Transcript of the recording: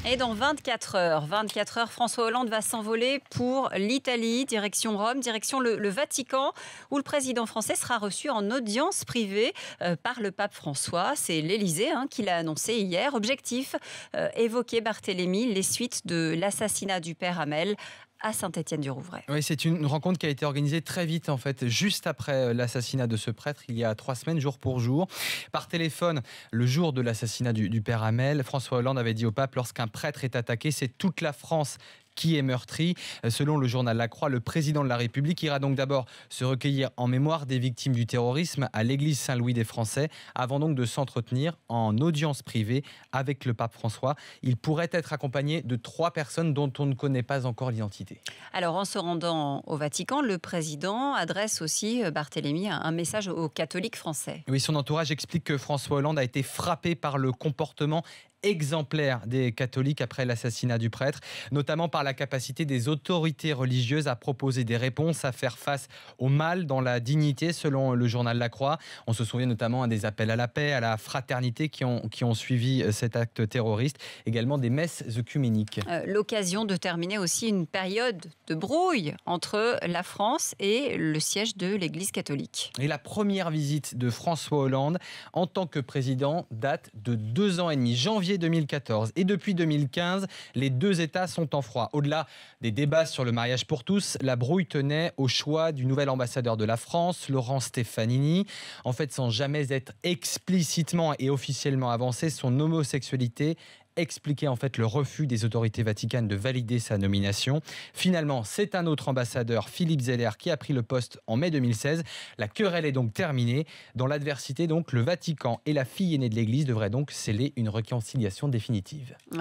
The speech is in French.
Et dans 24 heures, François Hollande va s'envoler pour l'Italie, direction Rome, direction le Vatican, où le président français sera reçu en audience privée par le pape François. C'est l'Élysée qui l'a annoncé hier. Objectif, évoquer Barthélemy, les suites de l'assassinat du père Hamel à Saint-Étienne-du-Rouvray. Oui, c'est une rencontre qui a été organisée très vite, en fait, juste après l'assassinat de ce prêtre, il y a 3 semaines, jour pour jour. Par téléphone, le jour de l'assassinat du père Hamel, François Hollande avait dit au pape, lorsqu'un prêtre est attaqué, c'est toute la France qui est meurtri. Selon le journal La Croix, le président de la République ira donc d'abord se recueillir en mémoire des victimes du terrorisme à l'église Saint-Louis des Français, avant donc de s'entretenir en audience privée avec le pape François. Il pourrait être accompagné de 3 personnes dont on ne connaît pas encore l'identité. Alors, en se rendant au Vatican, le président adresse aussi, Barthélemy, un message aux catholiques français. Oui, son entourage explique que François Hollande a été frappé par le comportement exemplaire des catholiques après l'assassinat du prêtre, notamment par la capacité des autorités religieuses à proposer des réponses, à faire face au mal dans la dignité, selon le journal La Croix. On se souvient notamment des appels à la paix, à la fraternité qui ont suivi cet acte terroriste, également des messes œcuméniques. L'occasion de terminer aussi une période de brouille entre la France et le siège de l'Église catholique. Et la première visite de François Hollande en tant que président date de 2 ans et demi, janvier 2014. Et depuis 2015, les 2 États sont en froid. Au-delà des débats sur le mariage pour tous, la brouille tenait au choix du nouvel ambassadeur de la France, Laurent Stefanini. En fait, sans jamais être explicitement et officiellement avancé, son homosexualité expliquait en fait le refus des autorités vaticanes de valider sa nomination. Finalement, c'est un autre ambassadeur, Philippe Zeller, qui a pris le poste en mai 2016. La querelle est donc terminée. Dans l'adversité, donc, le Vatican et la fille aînée de l'Église devraient donc sceller une réconciliation définitive.